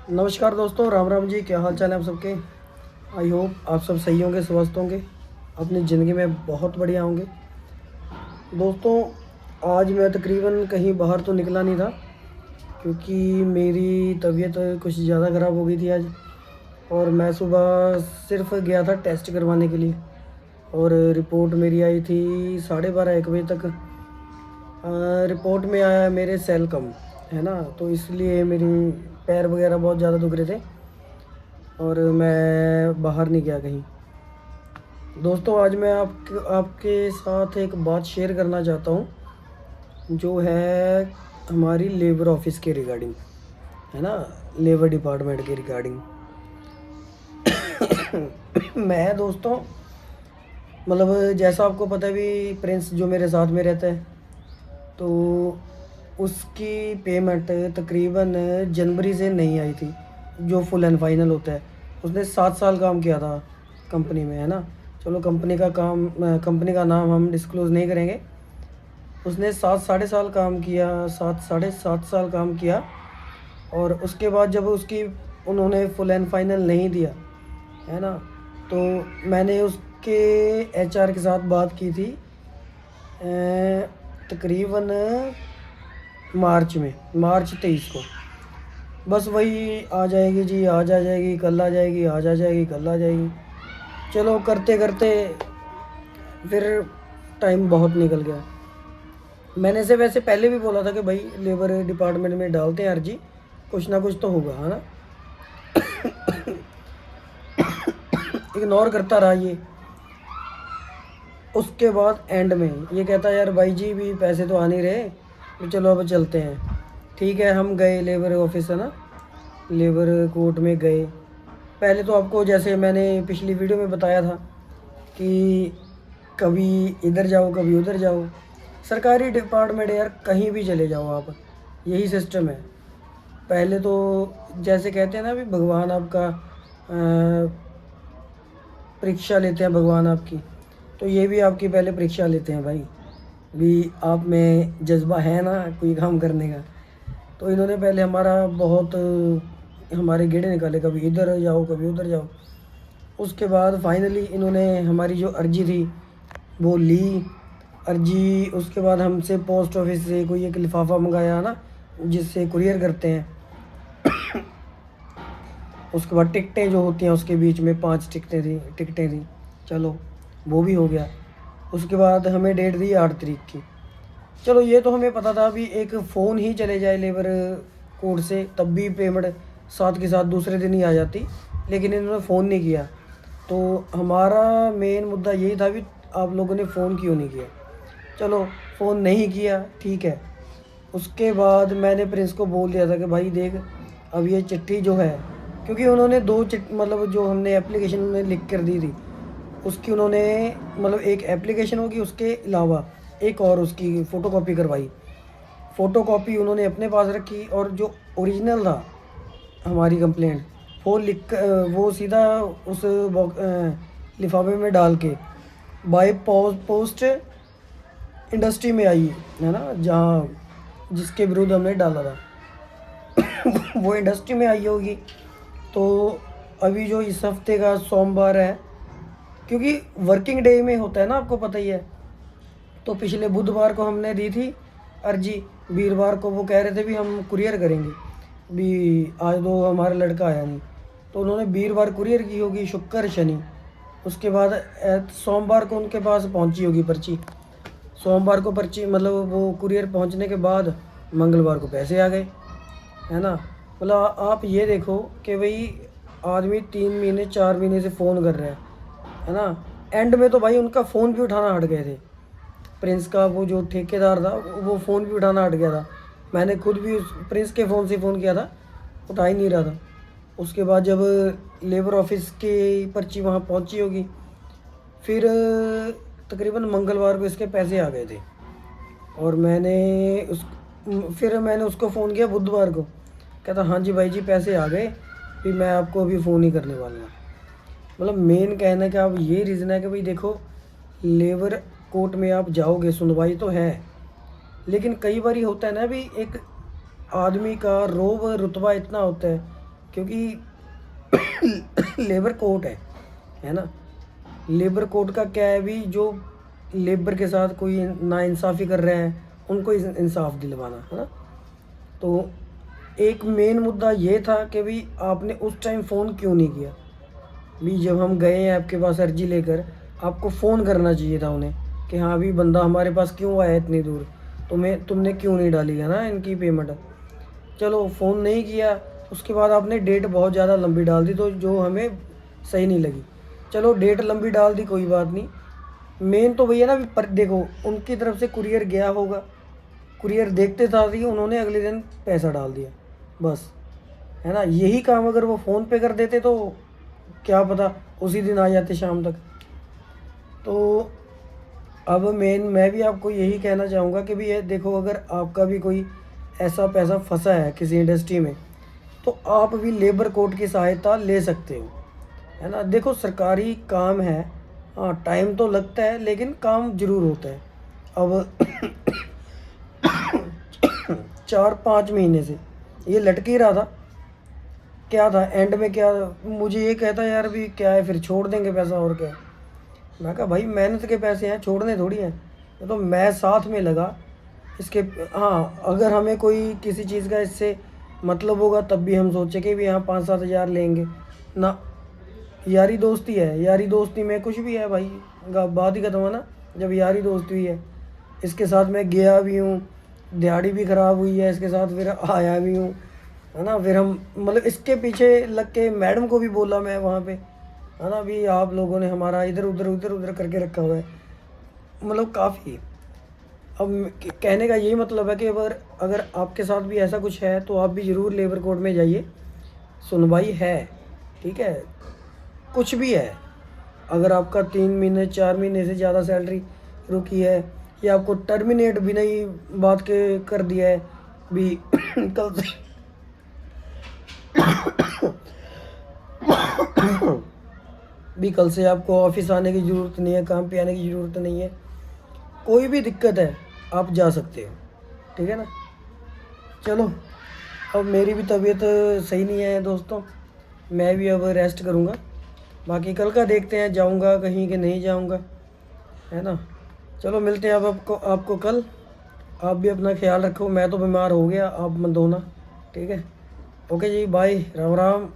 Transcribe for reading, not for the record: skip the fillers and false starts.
नमस्कार दोस्तों, राम राम जी। क्या हाल चाल है आप सबके। आई होप आप सब सही होंगे, स्वस्थ होंगे, अपनी ज़िंदगी में बहुत बढ़िया होंगे। दोस्तों, आज मैं तकरीबन कहीं बाहर तो निकला नहीं था क्योंकि मेरी तबीयत कुछ ज़्यादा ख़राब हो गई थी आज। और मैं सुबह सिर्फ गया था टेस्ट करवाने के लिए और रिपोर्ट मेरी आई थी 12:30-1 बजे तक। रिपोर्ट में आया मेरे सेल कम है ना, तो इसलिए मेरी पैर वगैरह बहुत ज़्यादा दुख रहे थे और मैं बाहर नहीं गया कहीं। दोस्तों, आज मैं आपके साथ एक बात शेयर करना चाहता हूँ जो है हमारी लेबर ऑफिस के रिगार्डिंग, है ना, लेबर डिपार्टमेंट के रिगार्डिंग। मैं दोस्तों, मतलब जैसा आपको पता है भी, प्रिंस जो मेरे साथ में रहता है तो उसकी पेमेंट तकरीबन जनवरी से नहीं आई थी, जो फुल एंड फाइनल होता है। उसने 7 साल काम किया था कंपनी में, है ना। चलो, कंपनी का नाम हम डिस्क्लोज़ नहीं करेंगे। उसने 7 साढ़े साल काम किया, 7 साढ़े 7 साल काम किया। और उसके बाद जब उसकी उन्होंने फुल एंड फाइनल नहीं दिया, है ना, तो मैंने उसके एचआर के साथ बात की थी तकरीबन मार्च 23 को। बस वही आ जाएगी जी, आज आ जाएगी, कल आ जाएगी, आज आ जाएगी, कल आ जाएगी। चलो, करते करते फिर टाइम बहुत निकल गया। मैंने से वैसे पहले भी बोला था कि भाई लेबर डिपार्टमेंट में डालते हैं अर्जी, कुछ ना कुछ तो होगा, है ना। इग्नोर करता रहा ये। उसके बाद एंड में ये कहता है, यार भाई जी भी पैसे तो आ नहीं रहे, तो चलो अब चलते हैं। ठीक है, हम गए लेबर ऑफिस, है ना, लेबर कोर्ट में गए। पहले तो आपको जैसे मैंने पिछली वीडियो में बताया था कि कभी इधर जाओ कभी उधर जाओ। सरकारी डिपार्टमेंट यार, कहीं भी चले जाओ आप, यही सिस्टम है। पहले तो जैसे कहते हैं ना, अभी भगवान आपका परीक्षा लेते हैं, भगवान आपकी, तो ये भी आपकी पहले परीक्षा लेते हैं भाई, भी आप में जज्बा है ना कोई काम करने का। तो इन्होंने पहले हमारा बहुत हमारे गेड़े निकाले, कभी इधर जाओ कभी उधर जाओ। उसके बाद फाइनली इन्होंने हमारी जो अर्जी थी वो ली। अर्जी उसके बाद हमसे पोस्ट ऑफिस से कोई एक लिफाफा मंगाया ना, जिससे कुरियर करते हैं। उसके बाद टिकटें जो होती हैं उसके बीच में 5 टिकटें थी। चलो, वो भी हो गया। उसके बाद हमें डेट दी 8 तारीख की। चलो, ये तो हमें पता था, अभी एक फ़ोन ही चले जाए लेबर कोड से तब भी पेमेंट साथ के साथ दूसरे दिन ही आ जाती, लेकिन इन्होंने फ़ोन नहीं किया। तो हमारा मेन मुद्दा यही था भी, आप लोगों ने फ़ोन क्यों नहीं किया। चलो, फ़ोन नहीं किया, ठीक है। उसके बाद मैंने प्रिंस को बोल दिया था कि भाई देख, अब ये चिट्ठी जो है, क्योंकि उन्होंने दो मतलब जो हमने एप्लीकेशन में लिख कर दी थी, उसकी उन्होंने मतलब एक एप्लीकेशन होगी, उसके अलावा एक और उसकी फ़ोटोकॉपी करवाई। फ़ोटोकॉपी उन्होंने अपने पास रखी और जो ओरिजिनल था हमारी कंप्लेंट, वो सीधा उस लिफाफे में डाल के बाय पोस्ट इंडस्ट्री में आई, है ना, जहाँ जिसके विरुद्ध हमने डाला था। वो इंडस्ट्री में आई होगी। तो अभी जो इस हफ्ते का सोमवार है, क्योंकि वर्किंग डे में होता है ना, आपको पता ही है, तो पिछले बुधवार को हमने दी थी अर्जी। वीरवार को वो कह रहे थे भी हम कुरियर करेंगे, भी आज तो हमारा लड़का आया नहीं, तो उन्होंने वीरवार कुरियर की होगी, शुक्र शनि। उसके बाद सोमवार को उनके पास पहुंची होगी पर्ची। सोमवार को पर्ची मतलब वो कुरियर पहुंचने के बाद मंगलवार को पैसे आ गए, है ना। मतलब आप ये देखो कि भाई आदमी 3 महीने 4 महीने से फ़ोन कर रहा है ना। एंड में तो भाई उनका फ़ोन भी उठाना हट गए थे। प्रिंस का वो जो ठेकेदार था, वो फ़ोन भी उठाना हट गया था। मैंने खुद भी उस प्रिंस के फ़ोन से फ़ोन किया था, उठा ही नहीं रहा था। उसके बाद जब लेबर ऑफिस की पर्ची वहाँ पहुँची होगी, फिर तकरीबन मंगलवार को इसके पैसे आ गए थे। और फिर मैंने उसको फ़ोन किया बुधवार को, कहता हाँ जी भाई जी पैसे आ गए, फिर मैं आपको अभी फ़ोन ही करने वाला हूँ। मतलब मेन कहने का अब ये रीज़न है कि भाई देखो, लेबर कोर्ट में आप जाओगे, सुनवाई तो है, लेकिन कई बार होता है ना भी, एक आदमी का रोब रुतबा इतना होता है क्योंकि लेबर कोर्ट है ना। लेबर कोर्ट का क्या है भी, जो लेबर के साथ कोई नाइंसाफ़ी कर रहे हैं उनको इंसाफ दिलवाना है ना। तो एक मेन मुद्दा ये था कि भी आपने उस टाइम फ़ोन क्यों नहीं किया। भी जब हम गए हैं आपके पास अर्जी लेकर, आपको फ़ोन करना चाहिए था उन्हें कि हाँ भी बंदा हमारे पास क्यों आया इतनी दूर, तुमने क्यों नहीं डाली है ना इनकी पेमेंट। चलो फ़ोन नहीं किया, उसके बाद आपने डेट बहुत ज़्यादा लंबी डाल दी, तो जो हमें सही नहीं लगी। चलो डेट लंबी डाल दी, कोई बात नहीं। मेन तो भैया ना, पर देखो उनकी तरफ से कुरियर गया होगा, कुरियर देखते साथ ही उन्होंने अगले दिन पैसा डाल दिया, बस, है ना। यही काम अगर वो फ़ोन पे कर देते तो क्या पता उसी दिन आ जाते शाम तक। तो अब मैं भी आपको यही कहना चाहूँगा कि भी ये देखो, अगर आपका भी कोई ऐसा पैसा फंसा है किसी इंडस्ट्री में, तो आप भी लेबर कोर्ट की सहायता ले सकते हो, है ना। देखो सरकारी काम है, हाँ टाइम तो लगता है लेकिन काम ज़रूर होता है। अब 4-5 महीने से ये लटक ही रहा था। क्या था एंड में, क्या मुझे ये कहता यार भी क्या है, फिर छोड़ देंगे पैसा और क्या है। मैं कहा भाई मेहनत के पैसे हैं, छोड़ने थोड़ी हैं, ये तो मैं साथ में लगा इसके। हाँ अगर हमें कोई किसी चीज़ का इससे मतलब होगा तब भी हम सोचे कि भी हाँ 5-7 हज़ार लेंगे ना। यारी दोस्ती है, यारी दोस्ती में कुछ भी है भाई, बात ही खत्म है ना जब यारी दोस्ती हुई है। इसके साथ मैं गया भी हूँ, दिहाड़ी भी ख़राब हुई है इसके साथ, फिर आया भी हूँ, है ना। फिर हम मतलब इसके पीछे लग के मैडम को भी बोला मैं वहाँ पे, है ना, भी आप लोगों ने हमारा इधर उधर इधर उधर करके रखा हुआ है, मतलब काफ़ी। अब कहने का यही मतलब है कि अगर अगर आपके साथ भी ऐसा कुछ है तो आप भी ज़रूर लेबर कोर्ट में जाइए, सुनवाई है, ठीक है। कुछ भी है, अगर आपका 3 महीने 4 महीने से ज़्यादा सैलरी रुकी है, या आपको टर्मिनेट भी नहीं बात के कर दिया है भी कल से भी कल से आपको ऑफिस आने की ज़रूरत नहीं है, काम पे आने की ज़रूरत नहीं है, कोई भी दिक्कत है आप जा सकते हो, ठीक है ना। चलो अब मेरी भी तबीयत सही नहीं है दोस्तों, मैं भी अब रेस्ट करूँगा, बाकी कल का देखते हैं जाऊँगा कहीं कि नहीं जाऊँगा, है ना। चलो मिलते हैं अब आपको आपको कल। आप भी अपना ख्याल रखो, मैं तो बीमार हो गया, आप मत होना, ठीक है। ओके जी, बाय, राम राम।